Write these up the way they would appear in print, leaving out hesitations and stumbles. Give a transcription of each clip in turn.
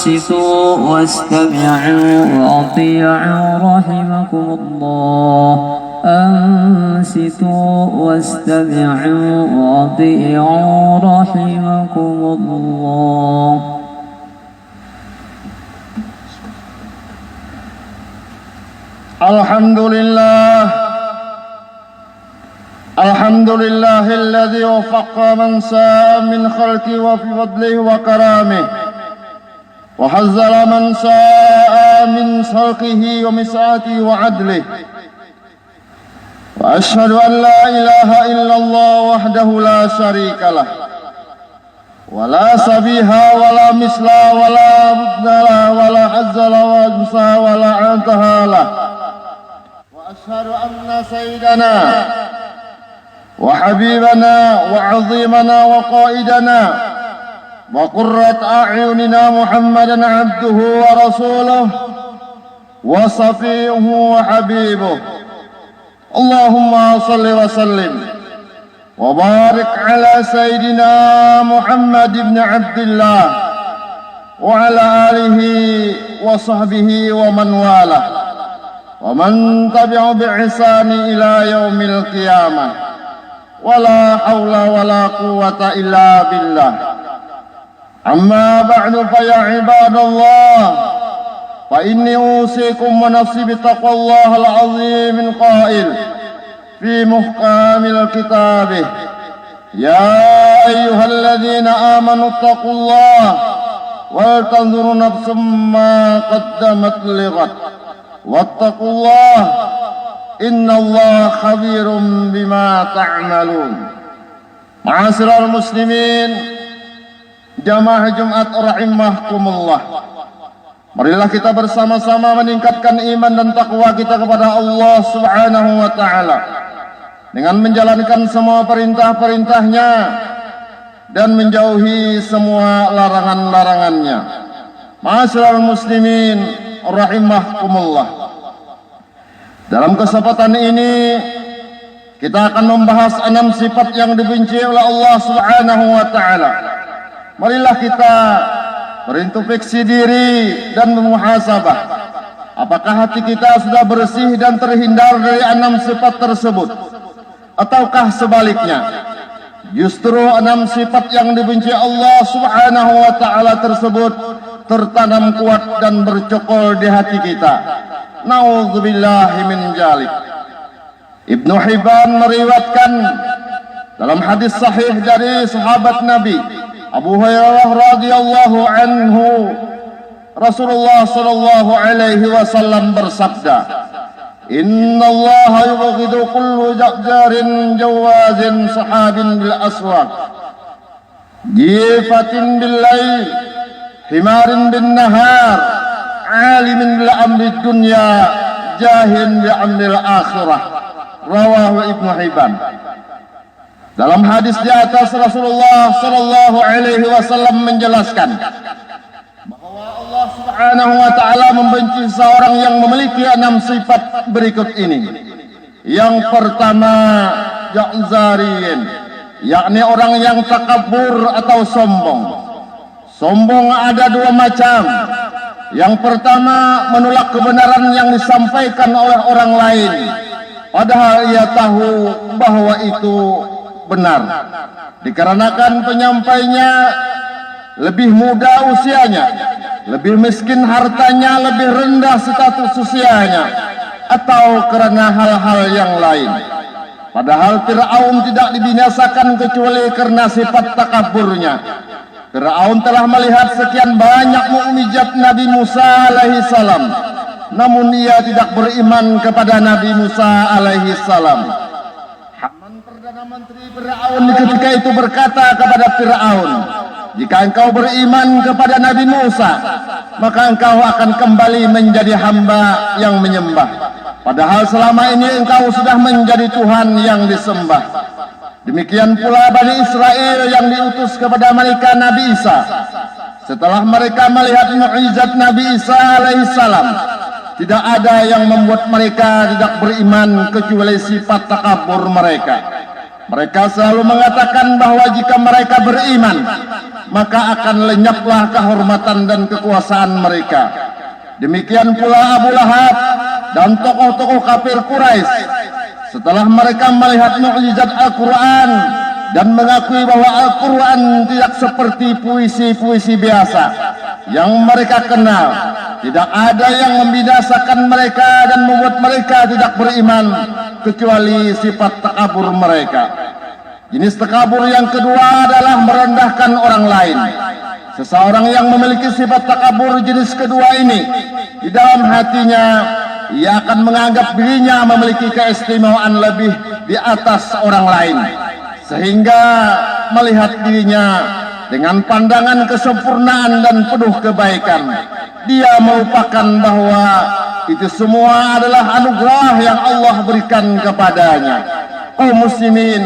أنصتوا واستمعوا وأطيعوا رحمكم الله. أنصتوا واستمعوا وأطيعوا رحمكم الله. الحمد لله الذي وفق من ساء من خلقه وفي فضله وكرامه، وحذر من ساء من خلقه ومساءته وعدله. وأشهد أن لا إله إلا الله وحده لا شريك له، ولا شبيه ولا مثل ولا ضد له ولا حز له ولا ولا انتهى له. وأشهد أن سيدنا وحبيبنا وعظيمنا وقائدنا وقرة أعيننا محمدا عبده ورسوله وصفيه وحبيبه. اللهم صل وسلم وبارك على سيدنا محمد بن عبد الله وعلى آله وصحبه ومن والاه ومن تبعه بإحسان إلى يوم القيامة. ولا حول ولا قوة إلا بالله. أما بعد فيا عباد الله، فإني أوصيكم ونفسي بتقوى الله العظيم القائل في محكم الكتاب: يا أيها الذين آمنوا اتقوا الله ولتنظر نفس ما قدمت لغد واتقوا الله إن الله خبير بما تعملون. Ma'asyiral muslimin, jamaah Jumat rahimakumullah. Marilah kita bersama-sama meningkatkan iman dan takwa kita kepada Allah Subhanahu wa taala dengan menjalankan semua perintah-perintahnya dan menjauhi semua larangan-larangannya. Ma'asyiral muslimin rahimakumullah. Dalam kesempatan ini kita akan membahas 6 sifat yang dibenci oleh Allah Subhanahu wa taala. Marilah kita berintrospeksi diri dan memuhasabah. Apakah hati kita sudah bersih dan terhindar dari 6 sifat tersebut? Ataukah sebaliknya? Justru 6 sifat yang dibenci Allah Subhanahu wa taala tersebut tertanam kuat dan bercokol di hati kita. Na'udzubillahi min dzalik. Ibnu Hibban meriwayatkan dalam hadis sahih dari sahabat Nabi Abu Hurairah radhiyallahu anhu, Rasulullah sallallahu alaihi wasallam bersabda, "Inna Allah yubghidu kullu jabbarin jawazin sahabin bil aswaq, jifatin bil lail, himarin bin nahar, alimin bil amri dunya, jahin bi amril akhirah." Rawahu Ibnu Hibban. Dalam hadis di atas, Rasulullah sallallahu alaihi wasallam menjelaskan bahwa Allah Subhanahu wa taala membenci seorang yang memiliki 6 sifat berikut ini. Yang pertama, ja'zariyin, yakni orang yang takabur atau sombong. Sombong ada 2 macam. Yang pertama, menolak kebenaran yang disampaikan oleh orang lain, padahal ia tahu bahwa itu benar. Dikarenakan penyampainya lebih muda usianya, lebih miskin hartanya, lebih rendah status usianya, atau karena hal-hal yang lain. Padahal Fir'aun tidak dibinasakan kecuali karena sifat takaburnya. Fir'aun telah melihat sekian banyak mukjizat Nabi Musa alaihi salam, namun ia tidak beriman kepada Nabi Musa alaihi salam. Haman Perdana Menteri Fir'aun ketika itu berkata kepada Fir'aun, "Jika engkau beriman kepada Nabi Musa, maka engkau akan kembali menjadi hamba yang menyembah. Padahal selama ini engkau sudah menjadi Tuhan yang disembah." Demikian pula Bani Israel yang diutus kepada mereka Nabi Isa. Setelah mereka melihat mukjizat Nabi Isa alaihissalam, tidak ada yang membuat mereka tidak beriman kecuali sifat takabur mereka. Mereka selalu mengatakan bahwa jika mereka beriman, maka akan lenyaplah kehormatan dan kekuasaan mereka. Demikian pula Abu Lahab dan tokoh-tokoh kafir Quraisy. Setelah mereka melihat mukjizat Al-Quran dan mengakui bahwa Al-Quran tidak seperti puisi-puisi biasa yang mereka kenal, tidak ada yang membinasakan mereka dan membuat mereka tidak beriman kecuali sifat takabur mereka. Jenis takabur yang kedua adalah merendahkan orang lain. Seseorang yang memiliki sifat takabur jenis kedua ini, di dalam hatinya ia akan menganggap dirinya memiliki keistimewaan lebih di atas orang lain, sehingga melihat dirinya dengan pandangan kesempurnaan dan penuh kebaikan. Dia melupakan bahwa itu semua adalah anugerah yang Allah berikan kepadanya. Muslimin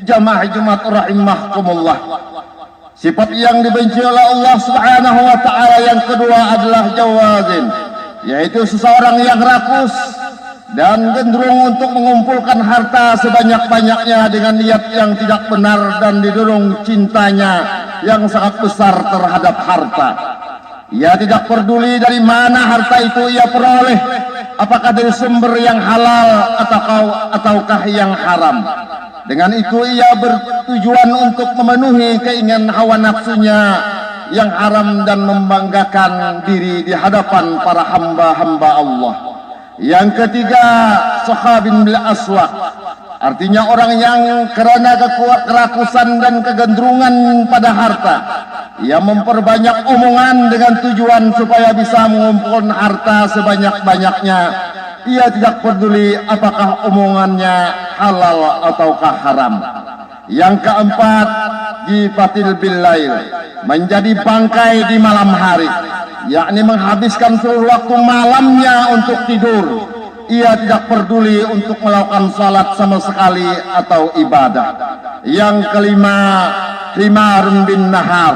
jamaah Jumat rahimahkumullah, sifat yang dibenci oleh Allah Subhanahu wa taala yang kedua adalah jawazin, yaitu seseorang yang rakus dan cenderung untuk mengumpulkan harta sebanyak-banyaknya dengan niat yang tidak benar dan didorong cintanya yang sangat besar terhadap harta. Ia tidak peduli dari mana harta itu ia peroleh, apakah dari sumber yang halal ataukah yang haram. Dengan itu ia bertujuan untuk memenuhi keinginan hawa nafsunya yang haram dan membanggakan diri di hadapan para hamba-hamba Allah. Yang ketiga, sahabin bil aswaq, artinya orang yang karena kerakusan dan kegendrungan pada harta, ia memperbanyak omongan dengan tujuan supaya bisa mengumpulkan harta sebanyak-banyaknya. Ia tidak peduli apakah omongannya halal ataukah haram. Yang keempat, jifatil bil lail, menjadi bangkai di malam hari, yakni menghabiskan seluruh waktu malamnya untuk tidur. Ia tidak peduli untuk melakukan salat sama sekali atau ibadah. Yang kelima, himarun bin nahar,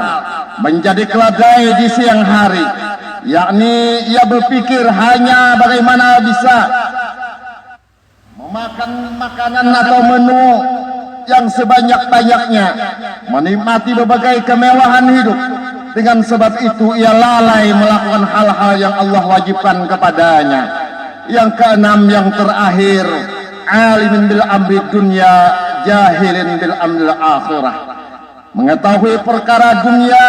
menjadi keledai di siang hari, yakni ia berpikir hanya bagaimana bisa memakan makanan atau menu yang sebanyak-banyaknya, menikmati berbagai kemewahan hidup. Dengan sebab itu ia lalai melakukan hal-hal yang Allah wajibkan kepadanya. Yang keenam, yang terakhir, alimin bil amri dunya, jahilin bil amri akhirah, mengetahui perkara dunia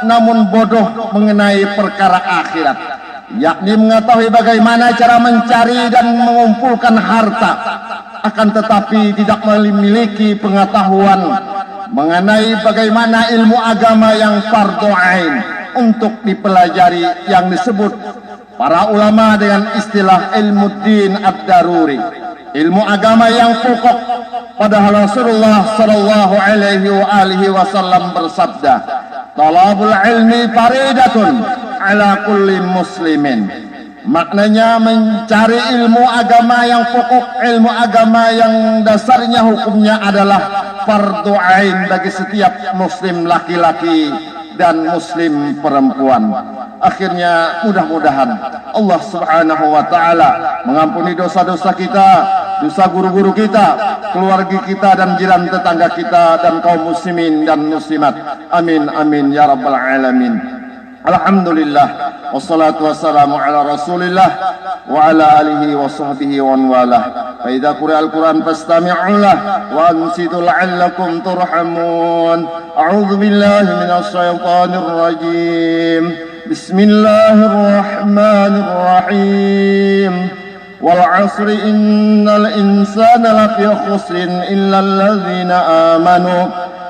namun bodoh mengenai perkara akhirat, yakni mengetahui bagaimana cara mencari dan mengumpulkan harta, akan tetapi tidak memiliki pengetahuan mengenai bagaimana ilmu agama yang fardhu ain untuk dipelajari, yang disebut para ulama dengan istilah ilmu din ad-daruri, ilmu agama yang pokok. Padahal Rasulullah sallallahu alaihi wasallam bersabda, talabul ilmi faridatun ala kulli muslimin. Maknanya mencari ilmu agama yang pokok, ilmu agama yang dasarnya hukumnya adalah fardhu ain bagi setiap muslim laki-laki dan muslim perempuan. Akhirnya mudah-mudahan Allah Subhanahu wa taala mengampuni dosa-dosa kita, dosa guru-guru kita, keluarga kita dan jiran tetangga kita dan kaum muslimin dan muslimat. Amin amin ya rabbal alamin. Alhamdulillah wassalatu wassalamu ala Rasulillah wa ala alihi wa sahbihi wa walah. Fa idza quri'al Qur'an fastami'u lahu wa ansitu la'allakum turhamun. A'udzu billahi minasy syaithanir rajim. Bismillahirrahmanirrahim. Wal 'asri innal insana lafi khusrin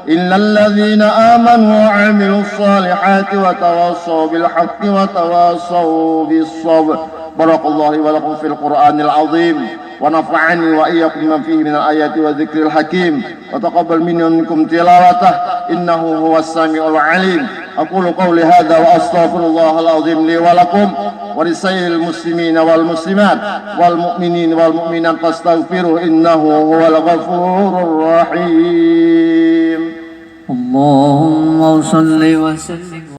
إلا الذين آمنوا وعملوا الصالحات وتواصوا بالحق وتواصوا بالصبر. بارك الله ولكم في القرآن العظيم ونفعني وإياكم بما فيه من الآيات والذكر الحكيم وتقبل مني ومنكم تلاوته إنه هو السميع العليم. أقول قولي هذا وأستغفر الله العظيم لي ولكم ولسائر المسلمين والمسلمات والمؤمنين والمؤمنات فاستغفروه إنه هو الغفور الرحيم. اللهم صل وسلم